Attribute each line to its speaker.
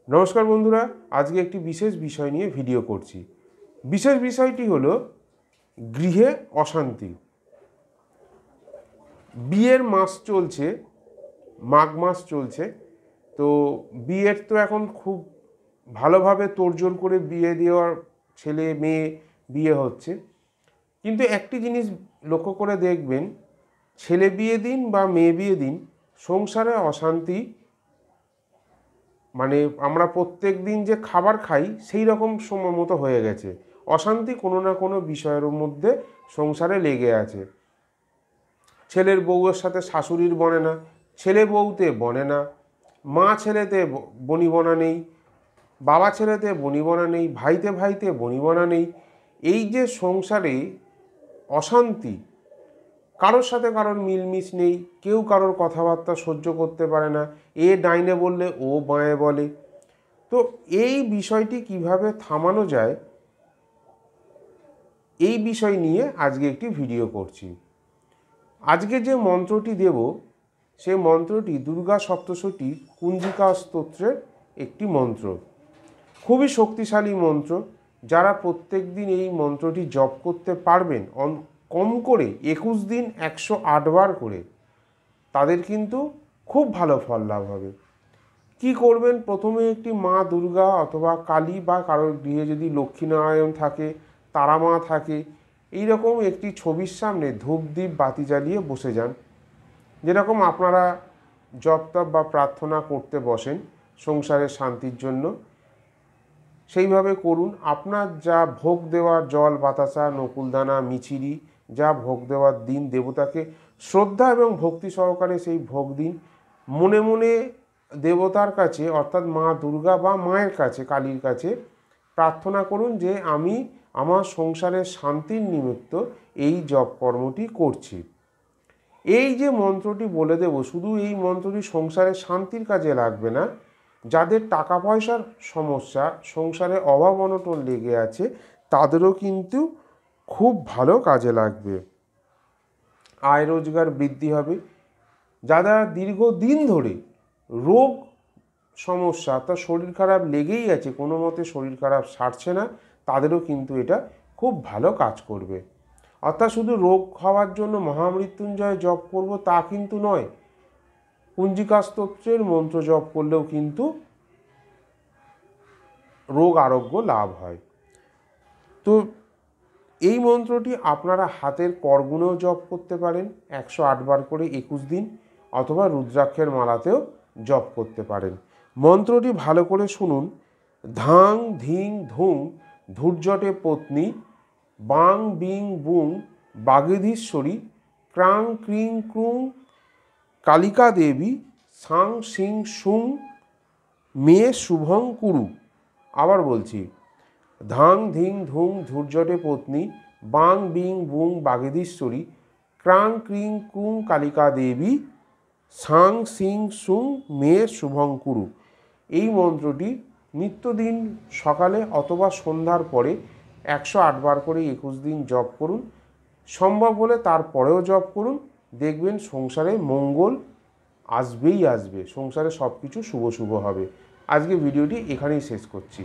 Speaker 1: নমস্কার বন্ধুরা, আজকে একটি বিশেষ বিষয় নিয়ে ভিডিও করছি। বিশেষ বিষয়টি হলো গৃহে অশান্তি। বিয়ের মাস চলছে, মাঘ মাস চলছে, তো বিয়ের তো এখন খুব ভালোভাবে তোড়জোড় করে বিয়ে দেওয়ার, ছেলে মেয়ে বিয়ে হচ্ছে। কিন্তু একটি জিনিস লক্ষ্য করে দেখবেন, ছেলে বিয়ে দিন বা মেয়ে বিয়ে দিন, সংসারে অশান্তি, মানে আমরা প্রত্যেক দিন যে খাবার খাই সেই রকম সময় মতো হয়ে গেছে। অশান্তি কোনো না কোনো বিষয়ের মধ্যে সংসারে লেগে আছে। ছেলের বউয়ের সাথে শাশুড়ির বনে না, ছেলে বউতে বনে না, মা ছেলেতে বনিবনা নেই, বাবা ছেলেতে বনিবনা নেই, ভাইতে ভাইতে বনিবনা নেই। এই যে সংসারে অশান্তি, কারোর সাথে কারোর মিলমিশ নেই, কেউ কারোর কথাবার্তা সহ্য করতে পারে না, এ ডাইনে বললে ও বাঁয়ে বলে। তো এই বিষয়টি কিভাবে থামানো যায়, এই বিষয় নিয়ে আজকে একটি ভিডিও করছি। আজকে যে মন্ত্রটি দেব, সেই মন্ত্রটি দুর্গা সপ্তশতী কুঞ্জিকা স্তোত্রের একটি মন্ত্র। খুবই শক্তিশালী মন্ত্র। যারা প্রত্যেক দিন এই মন্ত্রটি জপ করতে পারবেন, কম করে 21 দিন 108 বার করে, তাদের কিন্তু খুব ভালো ফল লাভ হবে। কি করবেন? প্রথমে একটি মা দুর্গা অথবা কালী বা কারোর গৃহে যদি লক্ষ্মীনারায়ণ থাকে, তারা মা থাকে, এইরকম একটি ছবির সামনে ধূপ দ্বীপ বাতি জ্বালিয়ে বসে যান। যেরকম আপনারা জপ তপ বা প্রার্থনা করতে বসেন সংসারের শান্তির জন্য, সেইভাবে করুন। আপনার যা ভোগ দেওয়ার, জল বাতাসা নকুলদানা মিছিরি যা ভোগ দেওয়ার দিন, দেবতাকে শ্রদ্ধা এবং ভক্তি সহকারে সেই ভোগ দিন। মনে মনে দেবতার কাছে, অর্থাৎ মা দুর্গা বা মায়ের কাছে, কালীর কাছে প্রার্থনা করুন যে আমি আমার সংসারের শান্তির নিমিত্ত এই জপ কর্মটি করছি। এই যে মন্ত্রটি বলে দেব, শুধু এই মন্ত্রটি সংসারের শান্তির কাজে লাগবে না, যাদের টাকা পয়সার সমস্যা, সংসারে অভাব অনটন লেগে আছে, তাদেরও কিন্তু খুব ভালো কাজে লাগবে। আয় রোজগার বৃদ্ধি হবে। যারা দীর্ঘদিন ধরে রোগ সমস্যা, অর্থাৎ শরীর খারাপ লেগেই আছে, কোনো মতে শরীর খারাপ সারছে না, তাদেরও কিন্তু এটা খুব ভালো কাজ করবে। অর্থাৎ শুধু রোগ হওয়ার জন্য মহামৃত্যুঞ্জয় জপ করব তা কিন্তু নয়, কুঞ্জিকা স্তোত্রের মন্ত্র জপ করলেও কিন্তু রোগ আরোগ্য লাভ হয়। তো এই মন্ত্রটি আপনারা হাতের করগুণেও জপ করতে পারেন 108 বার করে 21 দিন, অথবা রুদ্রাক্ষের মালাতেও জপ করতে পারেন। মন্ত্রটি ভালো করে শুনুন। ধাং ধিং ধুং ধূর্জটে পত্নী, বাং বিং বুং বাগেধীশ্বরী, ক্রাং ক্রিং ক্রুং কালিকা দেবী, সাং সিং সুং মে শুভং কুরু। আবার বলছি, ধাং ধিং ধুং ধূর্জটে পত্নী, বাং বিং বুং বাগেধীশ্বরী, ক্রাং ক্রিং ক্রুং কালিকা দেবী, সাং সিং সুং মে শুভং কুরু। এই মন্ত্রটি নিত্যদিন সকালে অথবা সন্ধ্যার পরে 108 বার করে 21 দিন জপ করুন। সম্ভব হলে তারপরেও জপ করুন। দেখবেন সংসারে মঙ্গল আসবেই আসবে, সংসারে সব কিছু শুভ শুভ হবে। আজকে ভিডিওটি এখানেই শেষ করছি।